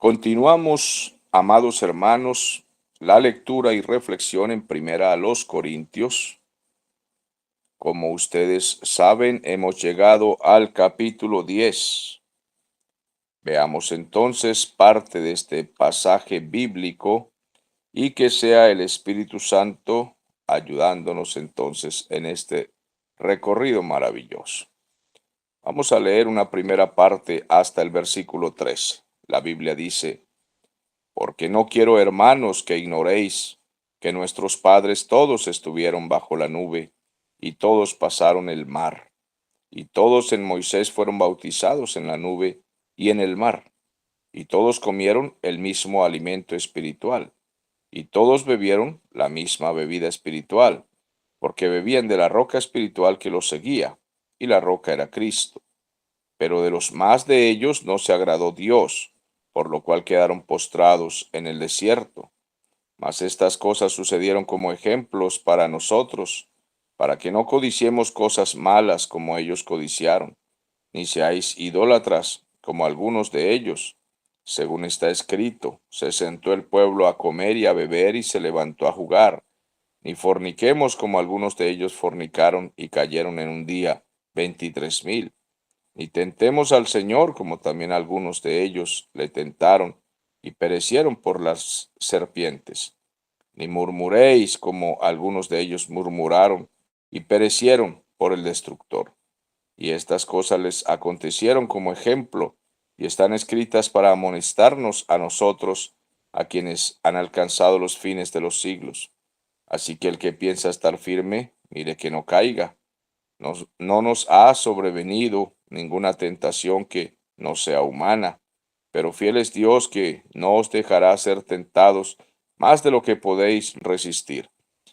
Continuamos, amados hermanos, la lectura y reflexión en Primera a los Corintios. Como ustedes saben, hemos llegado al capítulo 10. Veamos entonces parte de este pasaje bíblico y que sea el Espíritu Santo ayudándonos entonces en este recorrido maravilloso. Vamos a leer una primera parte hasta el versículo 13. La Biblia dice: Porque no quiero, hermanos, que ignoréis que nuestros padres todos estuvieron bajo la nube, y todos pasaron el mar, y todos en Moisés fueron bautizados en la nube y en el mar, y todos comieron el mismo alimento espiritual, y todos bebieron la misma bebida espiritual, porque bebían de la roca espiritual que los seguía, y la roca era Cristo. Pero de los más de ellos no se agradó Dios, por lo cual quedaron postrados en el desierto. Mas estas cosas sucedieron como ejemplos para nosotros, para que no codiciemos cosas malas como ellos codiciaron, ni seáis idólatras como algunos de ellos. Según está escrito, se sentó el pueblo a comer y a beber y se levantó a jugar. Ni forniquemos como algunos de ellos fornicaron y cayeron en un día 23,000. Ni tentemos al Señor, como también algunos de ellos le tentaron y perecieron por las serpientes. Ni murmuréis, como algunos de ellos murmuraron y perecieron por el destructor. Y estas cosas les acontecieron como ejemplo, y están escritas para amonestarnos a nosotros, a quienes han alcanzado los fines de los siglos. Así que el que piensa estar firme, mire que no caiga. No nos ha sobrevenido ninguna tentación que no sea humana, pero fiel es Dios, que no os dejará ser tentados más de lo que podéis resistir,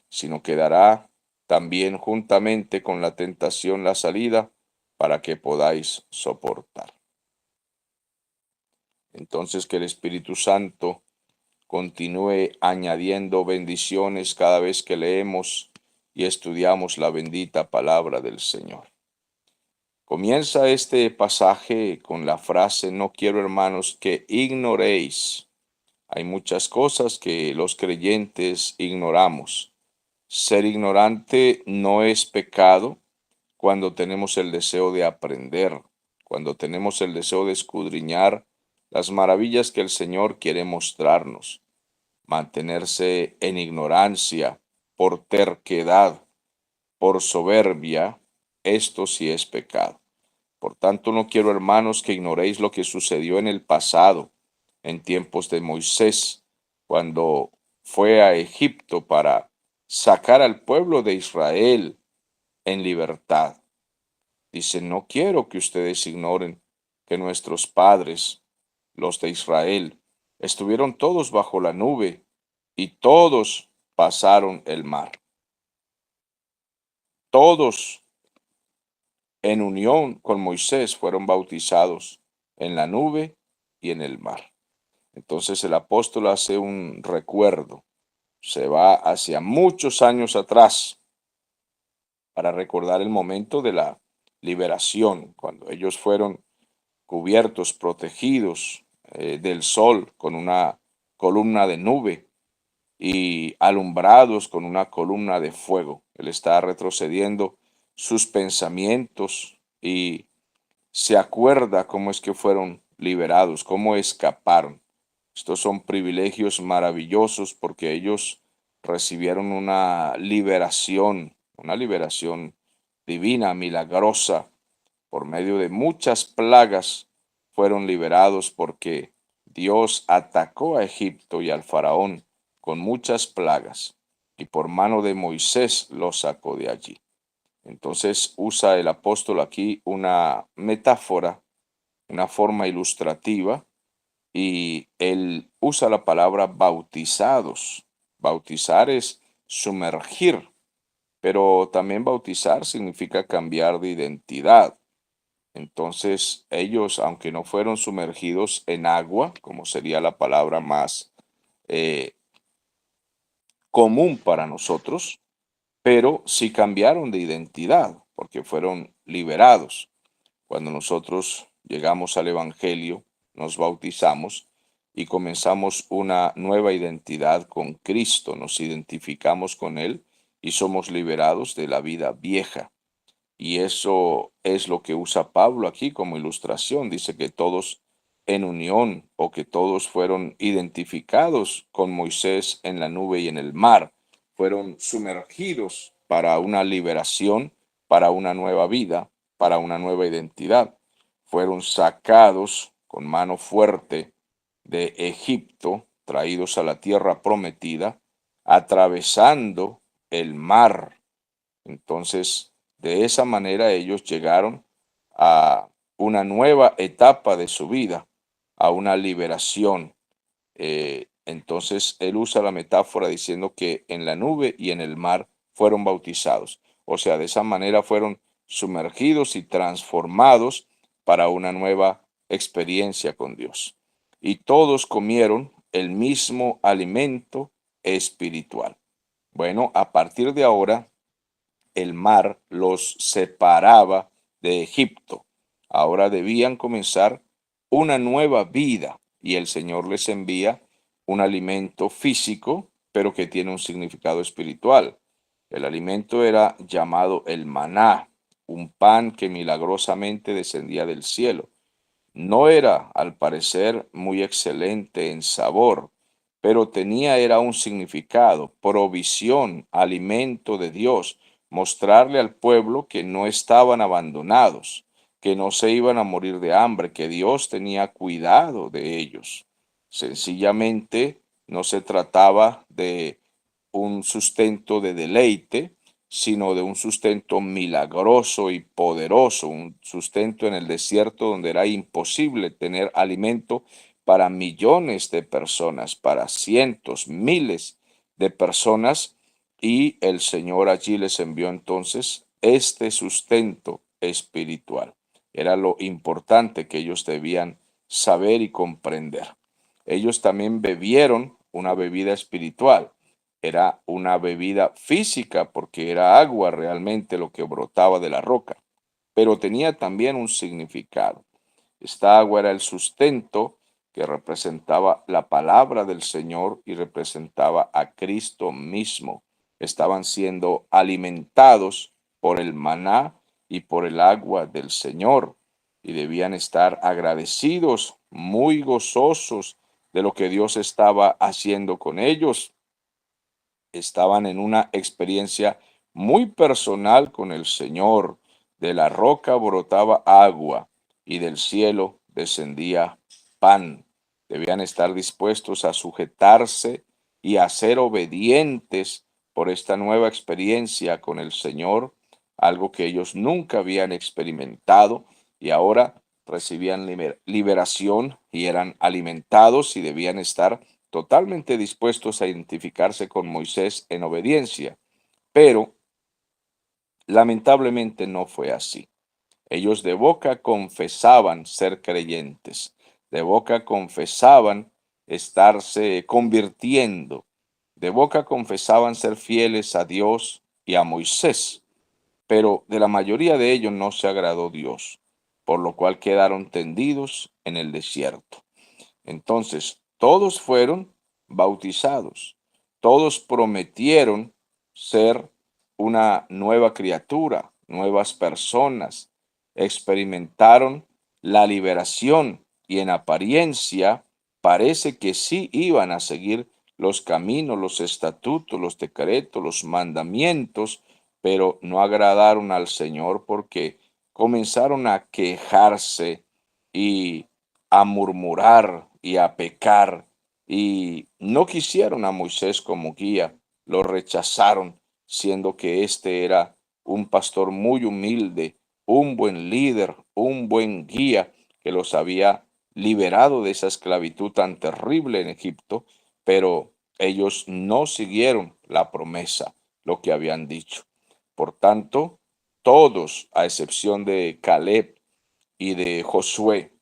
sino que dará también juntamente con la tentación la salida para que podáis soportar. Entonces, que el Espíritu Santo continúe añadiendo bendiciones cada vez que leemos y estudiamos la bendita palabra del Señor. Comienza este pasaje con la frase: no quiero, hermanos, que ignoréis. Hay muchas cosas que los creyentes ignoramos. Ser ignorante no es pecado cuando tenemos el deseo de aprender, cuando tenemos el deseo de escudriñar las maravillas que el Señor quiere mostrarnos. Mantenerse en ignorancia por terquedad, por soberbia, esto sí es pecado. Por tanto, no quiero, hermanos, que ignoréis lo que sucedió en el pasado, en tiempos de Moisés, cuando fue a Egipto para sacar al pueblo de Israel en libertad. Dice: no quiero que ustedes ignoren que nuestros padres, los de Israel, estuvieron todos bajo la nube y todos pasaron el mar. Todos en unión con Moisés fueron bautizados en la nube y en el mar. Entonces el apóstol hace un recuerdo, se va hacia muchos años atrás para recordar el momento de la liberación, cuando ellos fueron cubiertos, protegidos del sol con una columna de nube y alumbrados con una columna de fuego. Él está retrocediendo sus pensamientos y se acuerda cómo es que fueron liberados, cómo escaparon. Estos son privilegios maravillosos porque ellos recibieron una liberación divina, milagrosa, por medio de muchas plagas fueron liberados, porque Dios atacó a Egipto y al faraón con muchas plagas, y por mano de Moisés los sacó de allí. Entonces usa el apóstol aquí una metáfora, una forma ilustrativa, y él usa la palabra bautizados. Bautizar es sumergir, pero también bautizar significa cambiar de identidad. Entonces ellos, aunque no fueron sumergidos en agua, como sería la palabra más eh, común para nosotros, pero sí cambiaron de identidad porque fueron liberados. Cuando nosotros llegamos al Evangelio, nos bautizamos y comenzamos una nueva identidad con Cristo, nos identificamos con Él y somos liberados de la vida vieja. Y eso es lo que usa Pablo aquí como ilustración. Dice que todos en unión o que todos fueron identificados con Moisés en la nube y en el mar, fueron sumergidos para una liberación, para una nueva vida, para una nueva identidad. Fueron sacados con mano fuerte de Egipto, traídos a la tierra prometida, atravesando el mar. Entonces, de esa manera ellos llegaron a una nueva etapa de su vida, a una liberación. Entonces, él usa la metáfora diciendo que en la nube y en el mar fueron bautizados. O sea, de esa manera fueron sumergidos y transformados para una nueva experiencia con Dios. Y todos comieron el mismo alimento espiritual. Bueno, a partir de ahora, el mar los separaba de Egipto. Ahora debían comenzar una nueva vida y el Señor les envía un alimento físico, pero que tiene un significado espiritual. El alimento era llamado el maná, un pan que milagrosamente descendía del cielo. No era, al parecer, muy excelente en sabor, pero era un significado, provisión, alimento de Dios, mostrarle al pueblo que no estaban abandonados, que no se iban a morir de hambre, que Dios tenía cuidado de ellos. Sencillamente no se trataba de un sustento de deleite, sino de un sustento milagroso y poderoso, un sustento en el desierto donde era imposible tener alimento para millones de personas, para cientos, miles de personas, y el Señor allí les envió entonces este sustento espiritual. Era lo importante que ellos debían saber y comprender. Ellos también bebieron una bebida espiritual. Era una bebida física porque era agua realmente lo que brotaba de la roca, pero tenía también un significado. Esta agua era el sustento que representaba la palabra del Señor y representaba a Cristo mismo. Estaban siendo alimentados por el maná y por el agua del Señor y debían estar agradecidos, muy gozosos de lo que Dios estaba haciendo con ellos. Estaban en una experiencia muy personal con el Señor. De la roca brotaba agua y del cielo descendía pan. Debían estar dispuestos a sujetarse y a ser obedientes por esta nueva experiencia con el Señor, algo que ellos nunca habían experimentado y ahora recibían liberación y eran alimentados y debían estar totalmente dispuestos a identificarse con Moisés en obediencia, pero lamentablemente no fue así. Ellos de boca confesaban ser creyentes, de boca confesaban estarse convirtiendo, de boca confesaban ser fieles a Dios y a Moisés, pero de la mayoría de ellos no se agradó Dios, por lo cual quedaron tendidos en el desierto. Entonces, todos fueron bautizados, todos prometieron ser una nueva criatura, nuevas personas, experimentaron la liberación y en apariencia parece que sí iban a seguir los caminos, los estatutos, los decretos, los mandamientos, pero no agradaron al Señor porque comenzaron a quejarse y a murmurar y a pecar, y no quisieron a Moisés como guía, lo rechazaron, siendo que este era un pastor muy humilde, un buen líder, un buen guía que los había liberado de esa esclavitud tan terrible en Egipto, pero ellos no siguieron la promesa, lo que habían dicho. Por tanto, todos, a excepción de Caleb y de Josué,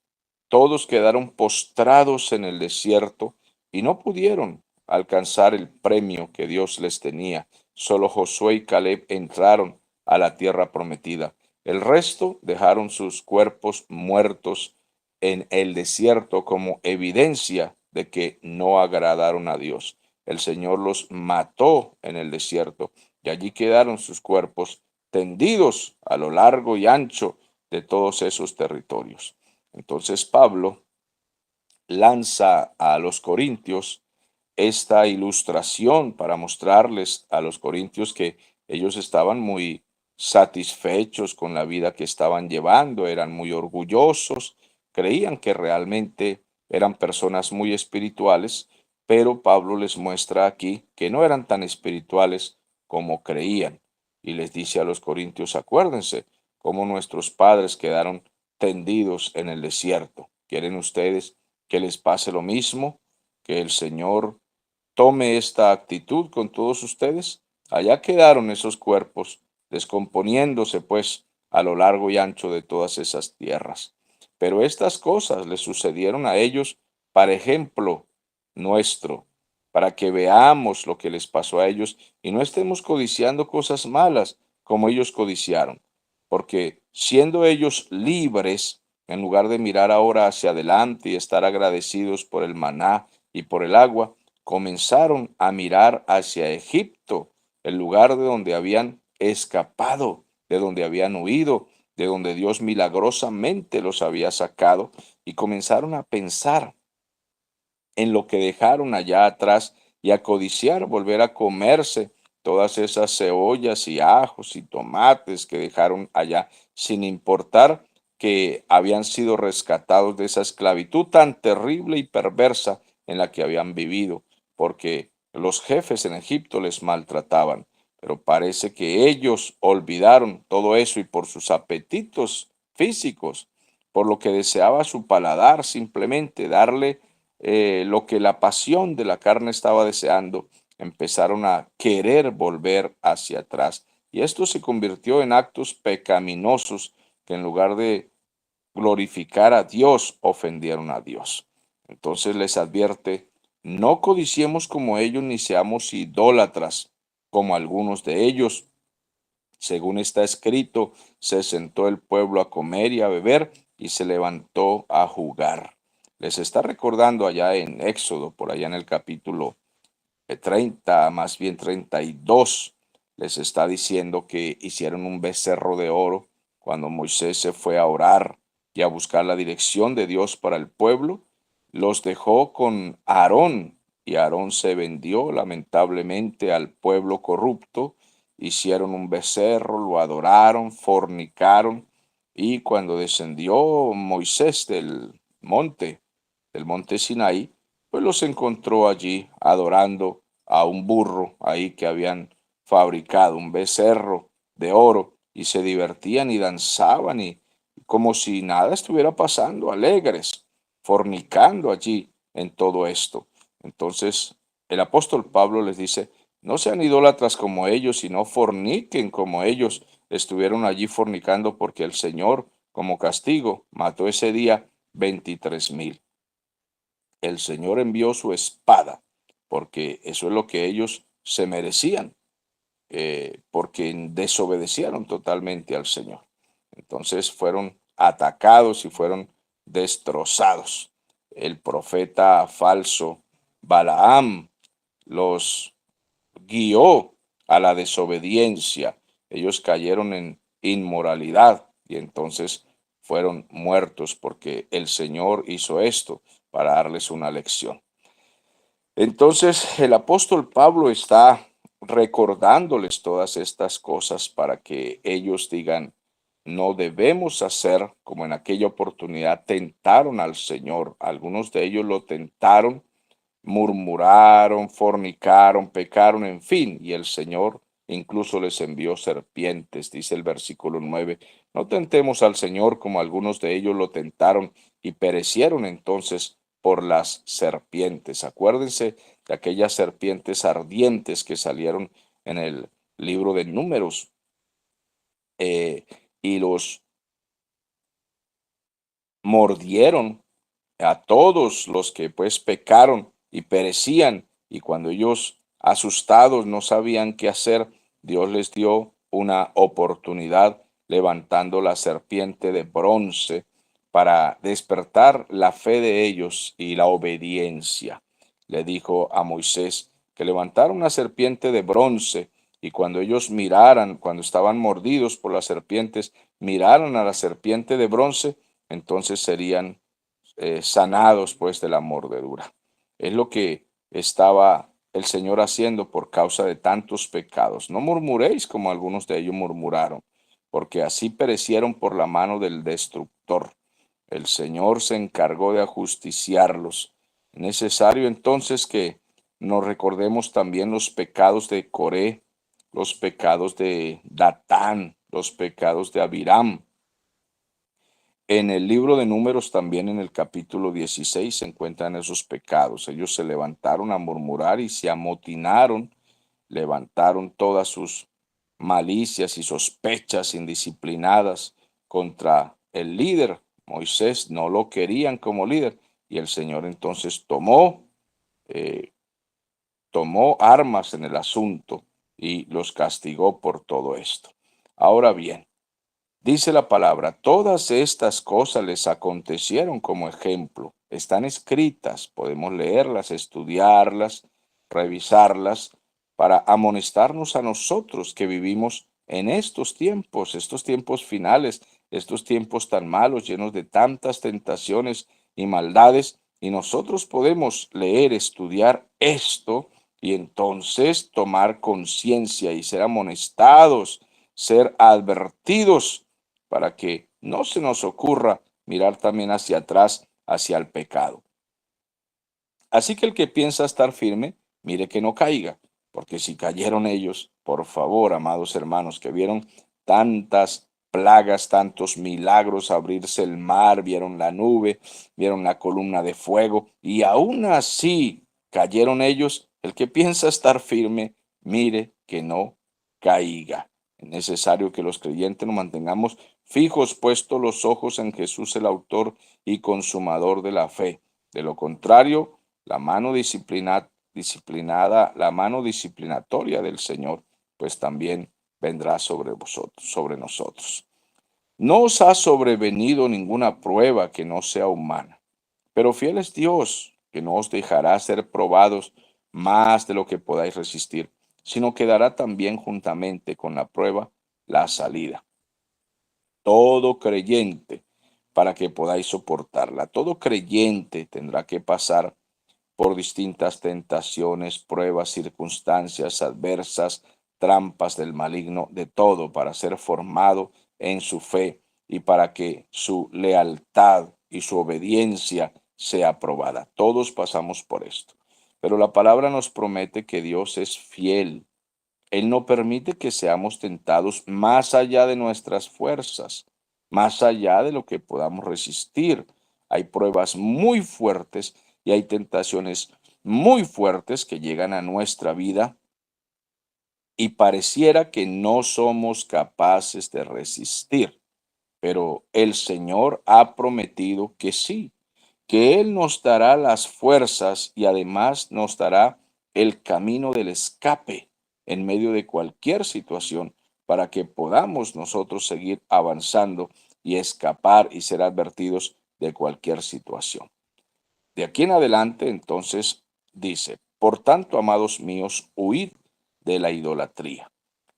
todos quedaron postrados en el desierto y no pudieron alcanzar el premio que Dios les tenía. Solo Josué y Caleb entraron a la tierra prometida. El resto dejaron sus cuerpos muertos en el desierto como evidencia de que no agradaron a Dios. El Señor los mató en el desierto y allí quedaron sus cuerpos tendidos a lo largo y ancho de todos esos territorios. Entonces Pablo lanza a los corintios esta ilustración para mostrarles a los corintios que ellos estaban muy satisfechos con la vida que estaban llevando, eran muy orgullosos, creían que realmente eran personas muy espirituales, pero Pablo les muestra aquí que no eran tan espirituales como creían y les dice a los corintios, acuérdense cómo nuestros padres quedaron tendidos en el desierto. ¿Quieren ustedes que les pase lo mismo? Que el Señor tome esta actitud con todos ustedes. Allá quedaron esos cuerpos, descomponiéndose pues a lo largo y ancho de todas esas tierras. Pero estas cosas les sucedieron a ellos para ejemplo nuestro, para que veamos lo que les pasó a ellos y no estemos codiciando cosas malas como ellos codiciaron. Porque siendo ellos libres, en lugar de mirar ahora hacia adelante y estar agradecidos por el maná y por el agua, comenzaron a mirar hacia Egipto, el lugar de donde habían escapado, de donde habían huido, de donde Dios milagrosamente los había sacado, y comenzaron a pensar en lo que dejaron allá atrás y a codiciar, volver a comerse todas esas cebollas y ajos y tomates que dejaron allá, sin importar que habían sido rescatados de esa esclavitud tan terrible y perversa en la que habían vivido, porque los jefes en Egipto les maltrataban. Pero parece que ellos olvidaron todo eso y por sus apetitos físicos, por lo que deseaba su paladar, simplemente darle lo que la pasión de la carne estaba deseando, empezaron a querer volver hacia atrás. Y esto se convirtió en actos pecaminosos que en lugar de glorificar a Dios, ofendieron a Dios. Entonces les advierte, no codiciemos como ellos ni seamos idólatras como algunos de ellos. Según está escrito, se sentó el pueblo a comer y a beber y se levantó a jugar. Les está recordando allá en Éxodo, por allá en el capítulo 30, más bien 32, les está diciendo que hicieron un becerro de oro cuando Moisés se fue a orar y a buscar la dirección de Dios para el pueblo. Los dejó con Aarón y Aarón se vendió lamentablemente al pueblo corrupto. Hicieron un becerro, lo adoraron, fornicaron y cuando descendió Moisés del monte Sinaí, pues los encontró allí adorando a un burro ahí que habían fabricado, un becerro de oro, y se divertían y danzaban y como si nada estuviera pasando, alegres, fornicando allí en todo esto. Entonces el apóstol Pablo les dice, no sean idólatras como ellos, sino forniquen como ellos estuvieron allí fornicando, porque el Señor, como castigo, mató ese día 23,000. El Señor envió su espada, porque eso es lo que ellos se merecían, porque desobedecieron totalmente al Señor. Entonces fueron atacados y fueron destrozados. El profeta falso Balaam los guió a la desobediencia. Ellos cayeron en inmoralidad y entonces fueron muertos porque el Señor hizo esto para darles una lección. Entonces el apóstol Pablo está recordándoles todas estas cosas para que ellos digan, no debemos hacer como en aquella oportunidad tentaron al Señor. Algunos de ellos lo tentaron, murmuraron, fornicaron, pecaron, en fin, y el Señor incluso les envió serpientes, dice el versículo 9. No tentemos al Señor como algunos de ellos lo tentaron y perecieron entonces por las serpientes. Acuérdense de aquellas serpientes ardientes que salieron en el libro de Números y los mordieron a todos los que pues pecaron y perecían, y cuando ellos asustados no sabían qué hacer, Dios les dio una oportunidad levantando la serpiente de bronce para despertar la fe de ellos y la obediencia. Le dijo a Moisés que levantara una serpiente de bronce y cuando ellos miraran, cuando estaban mordidos por las serpientes, miraran a la serpiente de bronce, entonces serían sanados pues de la mordedura. Es lo que estaba el Señor haciendo por causa de tantos pecados. No murmuréis como algunos de ellos murmuraron, porque así perecieron por la mano del destructor. El Señor se encargó de ajusticiarlos. Es necesario entonces que nos recordemos también los pecados de Coré, los pecados de Datán, los pecados de Abiram. En el libro de Números, también en el capítulo 16, se encuentran esos pecados. Ellos se levantaron a murmurar y se amotinaron, levantaron todas sus malicias y sospechas indisciplinadas contra el líder. Moisés no lo querían como líder y el Señor entonces eh, tomó armas en el asunto y los castigó por todo esto. Ahora bien, dice la palabra, todas estas cosas les acontecieron como ejemplo. Están escritas, podemos leerlas, estudiarlas, revisarlas, para amonestarnos a nosotros que vivimos en estos tiempos finales, estos tiempos tan malos, llenos de tantas tentaciones y maldades. Y nosotros podemos leer, estudiar esto y entonces tomar conciencia y ser amonestados, ser advertidos para que no se nos ocurra mirar también hacia atrás, hacia el pecado. Así que el que piensa estar firme, mire que no caiga, porque si cayeron ellos, por favor, amados hermanos, que vieron tantas plagas, tantos milagros, abrirse el mar, vieron la nube, vieron la columna de fuego, y aún así cayeron ellos, el que piensa estar firme, mire que no caiga. Es necesario que los creyentes nos mantengamos fijos, puestos los ojos en Jesús, el autor y consumador de la fe. De lo contrario, la mano disciplinada, la mano disciplinatoria del Señor, pues también vendrá sobre vosotros, sobre nosotros. No os ha sobrevenido ninguna prueba que no sea humana, pero fiel es Dios, que no os dejará ser probados más de lo que podáis resistir, sino que dará también juntamente con la prueba la salida. Todo creyente, para que podáis soportarla, todo creyente tendrá que pasar por distintas tentaciones, pruebas, circunstancias adversas, trampas del maligno, de todo para ser formado en su fe y para que su lealtad y su obediencia sea probada. Todos pasamos por esto. Pero la palabra nos promete que Dios es fiel. Él no permite que seamos tentados más allá de nuestras fuerzas, más allá de lo que podamos resistir. Hay pruebas muy fuertes y hay tentaciones muy fuertes que llegan a nuestra vida y pareciera que no somos capaces de resistir. Pero el Señor ha prometido que sí, que Él nos dará las fuerzas y además nos dará el camino del escape en medio de cualquier situación para que podamos nosotros seguir avanzando y escapar y ser advertidos de cualquier situación. De aquí en adelante, entonces, dice, por tanto, amados míos, huid de la idolatría.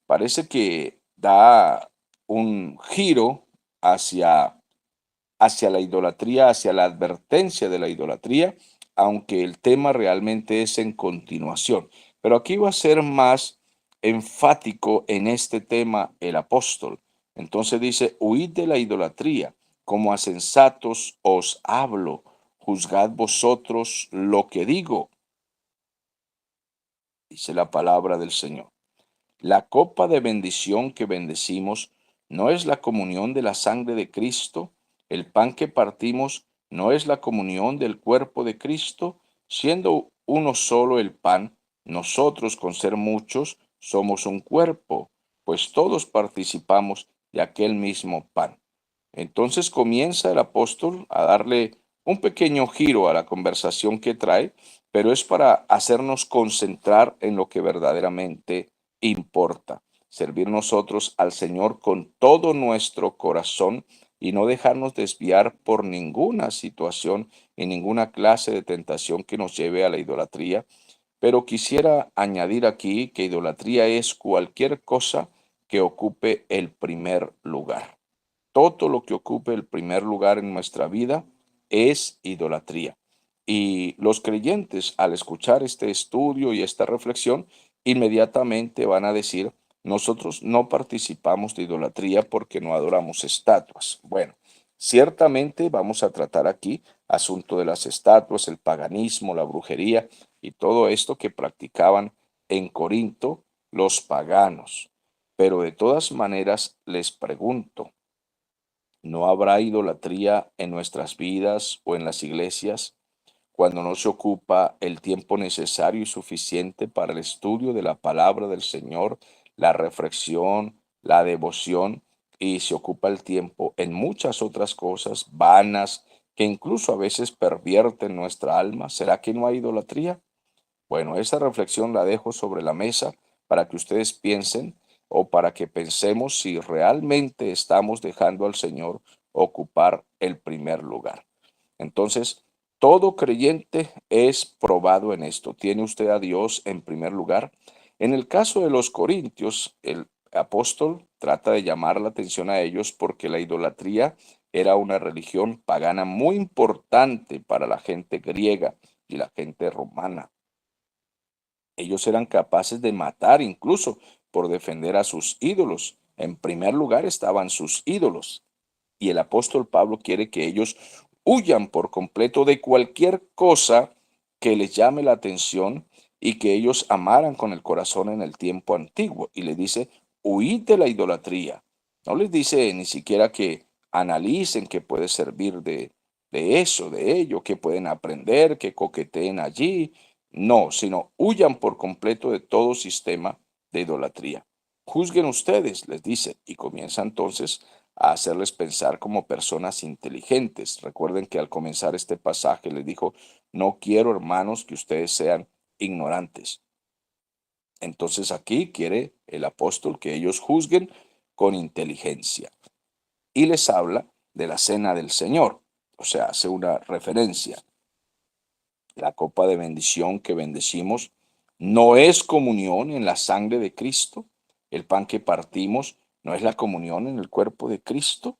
Parece que da un giro hacia, hacia la idolatría, hacia la advertencia de la idolatría, aunque el tema realmente es en continuación. Pero aquí va a ser más enfático en este tema el apóstol. Entonces dice, huid de la idolatría, como a sensatos os hablo, juzgad vosotros lo que digo, dice la palabra del Señor. La copa de bendición que bendecimos no es la comunión de la sangre de Cristo. El pan que partimos no es la comunión del cuerpo de Cristo. Siendo uno solo el pan, nosotros con ser muchos somos un cuerpo, pues todos participamos de aquel mismo pan. Entonces comienza el apóstol a darle un pequeño giro a la conversación que trae, pero es para hacernos concentrar en lo que verdaderamente importa. Servir nosotros al Señor con todo nuestro corazón, y no dejarnos desviar por ninguna situación y ninguna clase de tentación que nos lleve a la idolatría. Pero quisiera añadir aquí que idolatría es cualquier cosa que ocupe el primer lugar. Todo lo que ocupe el primer lugar en nuestra vida es idolatría. Y los creyentes, al escuchar este estudio y esta reflexión, inmediatamente van a decir, nosotros no participamos de idolatría porque no adoramos estatuas. Bueno, ciertamente vamos a tratar aquí asunto de las estatuas, el paganismo, la brujería y todo esto que practicaban en Corinto los paganos. Pero de todas maneras les pregunto, ¿no habrá idolatría en nuestras vidas o en las iglesias cuando no se ocupa el tiempo necesario y suficiente para el estudio de la palabra del Señor, la reflexión, la devoción, y se ocupa el tiempo en muchas otras cosas vanas que incluso a veces pervierten nuestra alma? ¿Será que no hay idolatría? Bueno, esa reflexión la dejo sobre la mesa para que ustedes piensen o para que pensemos si realmente estamos dejando al Señor ocupar el primer lugar. Entonces, todo creyente es probado en esto. ¿Tiene usted a Dios en primer lugar? En el caso de los corintios, el apóstol trata de llamar la atención a ellos porque la idolatría era una religión pagana muy importante para la gente griega y la gente romana. Ellos eran capaces de matar incluso por defender a sus ídolos. En primer lugar estaban sus ídolos. Y el apóstol Pablo quiere que ellos huyan por completo de cualquier cosa que les llame la atención y que ellos amaran con el corazón en el tiempo antiguo. Y le dice, huid de la idolatría. No les dice ni siquiera que analicen qué puede servir de eso, de ello, que pueden aprender, que coqueteen allí. No, sino huyan por completo de todo sistema de idolatría. Juzguen ustedes, les dice, y comienza entonces a hacerles pensar como personas inteligentes. Recuerden que al comenzar este pasaje les dijo, no quiero, hermanos, que ustedes sean ignorantes. Entonces aquí quiere el apóstol que ellos juzguen con inteligencia. Y les habla de la cena del Señor. O sea, hace una referencia. La copa de bendición que bendecimos no es comunión en la sangre de Cristo. El pan que partimos no es la comunión en el cuerpo de Cristo.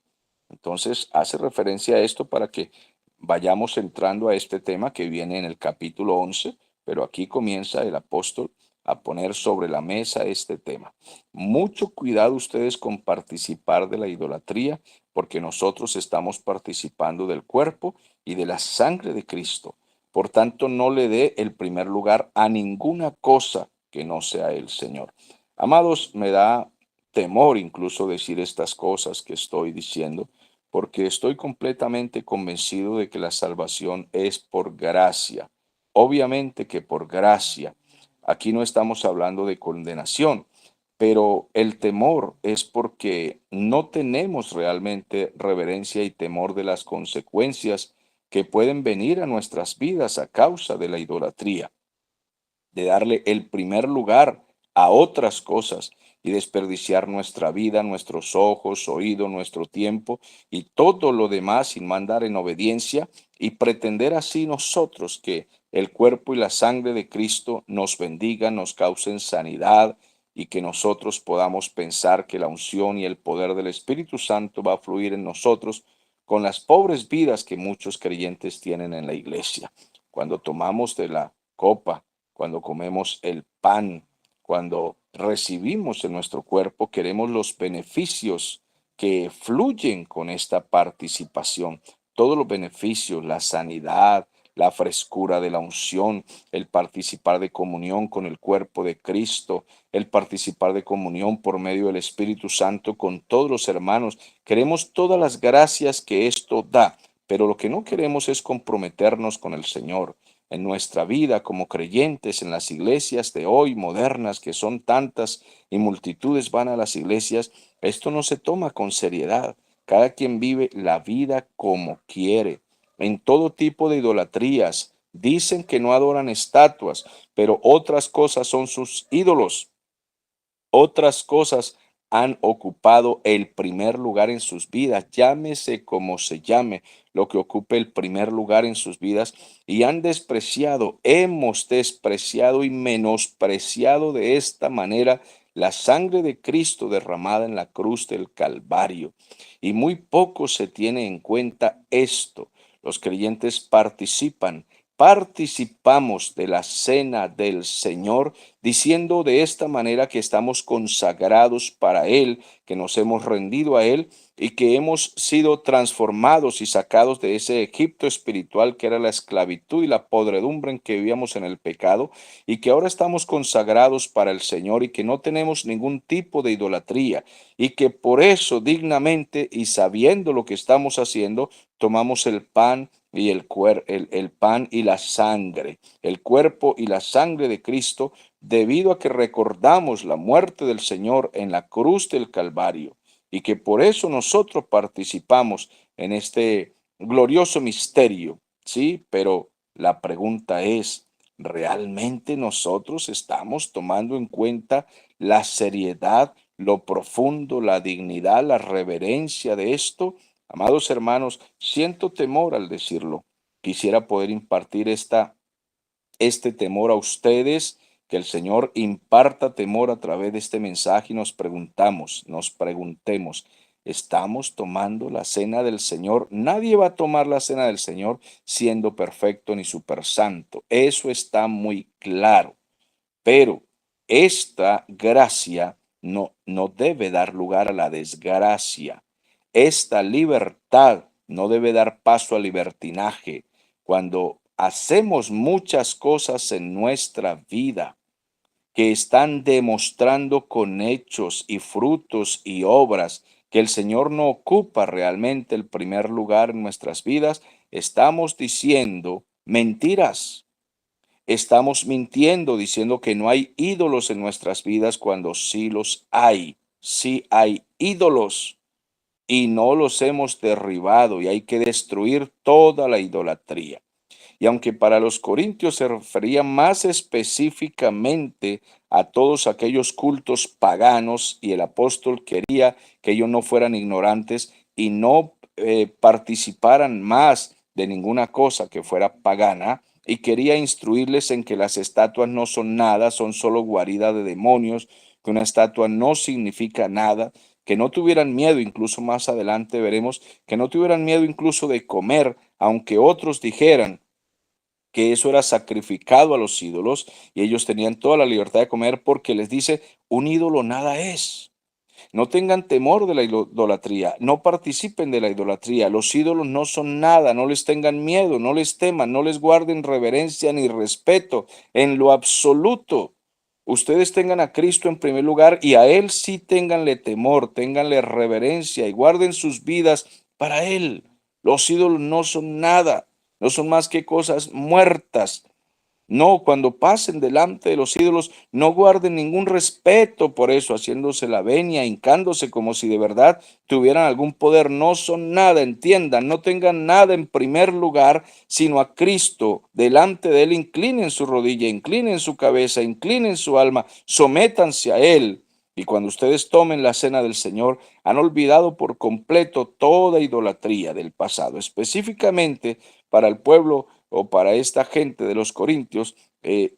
Entonces hace referencia a esto para que vayamos entrando a este tema que viene en el capítulo 11, pero aquí comienza el apóstol a poner sobre la mesa este tema. Mucho cuidado ustedes con participar de la idolatría, porque nosotros estamos participando del cuerpo y de la sangre de Cristo. Por tanto, no le dé el primer lugar a ninguna cosa que no sea el Señor. Amados, me da temor incluso decir estas cosas que estoy diciendo, porque estoy completamente convencido de que la salvación es por gracia. Obviamente que por gracia. Aquí no estamos hablando de condenación, pero el temor es porque no tenemos realmente reverencia y temor de las consecuencias que pueden venir a nuestras vidas a causa de la idolatría, de darle el primer lugar a otras cosas y desperdiciar nuestra vida, nuestros ojos, oído, nuestro tiempo y todo lo demás sin mandar en obediencia y pretender así nosotros que el cuerpo y la sangre de Cristo nos bendigan, nos causen sanidad y que nosotros podamos pensar que la unción y el poder del Espíritu Santo va a fluir en nosotros con las pobres vidas que muchos creyentes tienen en la iglesia. Cuando tomamos de la copa, cuando comemos el pan, cuando recibimos en nuestro cuerpo, queremos los beneficios que fluyen con esta participación. Todos los beneficios, la sanidad, la frescura de la unción, el participar de comunión con el cuerpo de Cristo, el participar de comunión por medio del Espíritu Santo con todos los hermanos. Queremos todas las gracias que esto da, pero lo que no queremos es comprometernos con el Señor en nuestra vida como creyentes en las iglesias de hoy modernas, que son tantas y multitudes van a las iglesias. Esto no se toma con seriedad. Cada quien vive la vida como quiere, en todo tipo de idolatrías. Dicen que no adoran estatuas, pero otras cosas son sus ídolos. Otras cosas han ocupado el primer lugar en sus vidas, llámese como se llame, lo que ocupe el primer lugar en sus vidas, y han despreciado, hemos despreciado y menospreciado de esta manera la sangre de Cristo derramada en la cruz del Calvario. Y muy poco se tiene en cuenta esto. Los creyentes participamos de la cena del Señor, diciendo de esta manera que estamos consagrados para Él, que nos hemos rendido a Él y que hemos sido transformados y sacados de ese Egipto espiritual que era la esclavitud y la podredumbre en que vivíamos en el pecado, y que ahora estamos consagrados para el Señor y que no tenemos ningún tipo de idolatría, y que por eso dignamente y sabiendo lo que estamos haciendo, tomamos el pan y el pan y la sangre, el cuerpo y la sangre de Cristo, debido a que recordamos la muerte del Señor en la cruz del Calvario, y que por eso nosotros participamos en este glorioso misterio, ¿sí? Pero la pregunta es, ¿realmente nosotros estamos tomando en cuenta la seriedad, lo profundo, la dignidad, la reverencia de esto? Amados hermanos, siento temor al decirlo. Quisiera poder impartir este temor a ustedes, que el Señor imparta temor a través de este mensaje, y nos preguntemos, ¿estamos tomando la cena del Señor? Nadie va a tomar la cena del Señor siendo perfecto ni super santo. Eso está muy claro. Pero esta gracia no debe dar lugar a la desgracia. Esta libertad no debe dar paso al libertinaje. Cuando hacemos muchas cosas en nuestra vida que están demostrando con hechos y frutos y obras que el Señor no ocupa realmente el primer lugar en nuestras vidas, estamos diciendo mentiras. Estamos mintiendo diciendo que no hay ídolos en nuestras vidas cuando sí los hay. Sí hay ídolos y no los hemos derribado, y hay que destruir toda la idolatría. Y aunque para los corintios se refería más específicamente a todos aquellos cultos paganos, y el apóstol quería que ellos no fueran ignorantes y no participaran más de ninguna cosa que fuera pagana, y quería instruirles en que las estatuas no son nada, son solo guarida de demonios, que una estatua no significa nada, que no tuvieran miedo, incluso más adelante veremos, que no tuvieran miedo incluso de comer, aunque otros dijeran que eso era sacrificado a los ídolos, y ellos tenían toda la libertad de comer, porque les dice, un ídolo nada es. No tengan temor de la idolatría, no participen de la idolatría. Los ídolos no son nada, no les tengan miedo, no les teman, no les guarden reverencia ni respeto en lo absoluto. Ustedes tengan a Cristo en primer lugar, y a Él sí ténganle temor, ténganle reverencia y guarden sus vidas para Él. Los ídolos no son nada, no son más que cosas muertas. No, cuando pasen delante de los ídolos, no guarden ningún respeto por eso, haciéndose la venia, hincándose como si de verdad tuvieran algún poder. No son nada, entiendan, no tengan nada en primer lugar, sino a Cristo. Delante de Él inclinen su rodilla, inclinen su cabeza, inclinen su alma, sométanse a Él. Y cuando ustedes tomen la cena del Señor, han olvidado por completo toda idolatría del pasado, específicamente para el pueblo o para esta gente de los Corintios.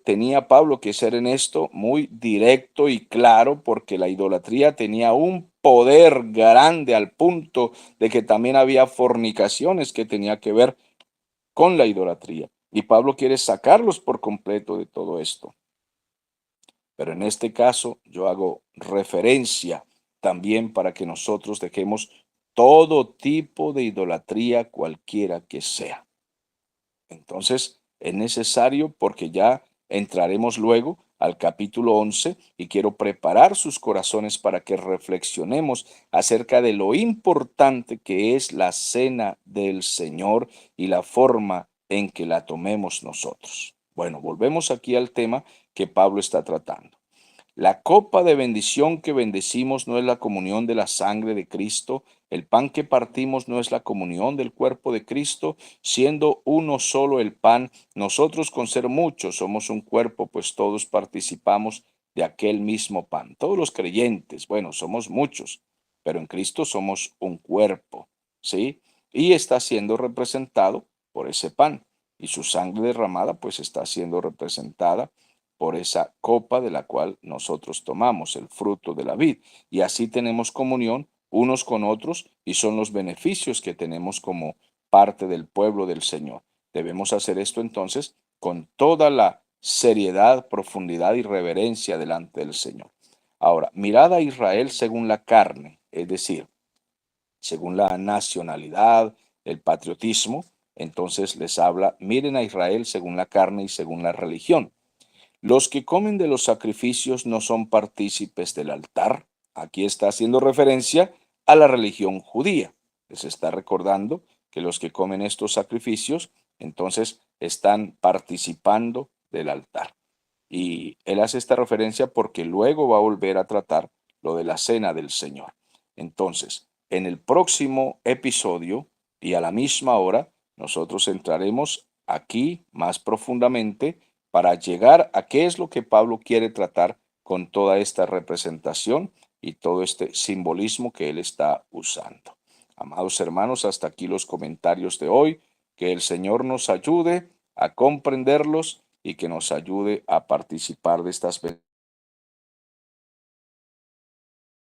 Tenía Pablo que ser en esto muy directo y claro, porque la idolatría tenía un poder grande, al punto de que también había fornicaciones que tenía que ver con la idolatría. Y Pablo quiere sacarlos por completo de todo esto. Pero en este caso yo hago referencia también para que nosotros dejemos todo tipo de idolatría, cualquiera que sea. Entonces, es necesario, porque ya entraremos luego al capítulo 11, y quiero preparar sus corazones para que reflexionemos acerca de lo importante que es la cena del Señor y la forma en que la tomemos nosotros. Bueno, volvemos aquí al tema que Pablo está tratando. La copa de bendición que bendecimos no es la comunión de la sangre de Cristo. El pan que partimos no es la comunión del cuerpo de Cristo. Siendo uno solo el pan, nosotros con ser muchos somos un cuerpo, pues todos participamos de aquel mismo pan. Todos los creyentes, bueno, somos muchos, pero en Cristo somos un cuerpo, ¿sí? Y está siendo representado por ese pan. Y su sangre derramada, pues está siendo representada por esa copa de la cual nosotros tomamos, el fruto de la vid. Y así tenemos comunión unos con otros y son los beneficios que tenemos como parte del pueblo del Señor. Debemos hacer esto entonces con toda la seriedad, profundidad y reverencia delante del Señor. Ahora, mirad a Israel según la carne, es decir, según la nacionalidad, el patriotismo, entonces les habla, miren a Israel según la carne y según la religión. Los que comen de los sacrificios no son partícipes del altar. Aquí está haciendo referencia a la religión judía. Les está recordando que los que comen estos sacrificios, entonces están participando del altar. Y él hace esta referencia porque luego va a volver a tratar lo de la cena del Señor. Entonces, en el próximo episodio y a la misma hora, nosotros entraremos aquí más profundamente para llegar a qué es lo que Pablo quiere tratar con toda esta representación y todo este simbolismo que él está usando. Amados hermanos, hasta aquí los comentarios de hoy. Que el Señor nos ayude a comprenderlos y que nos ayude a participar de estas bendiciones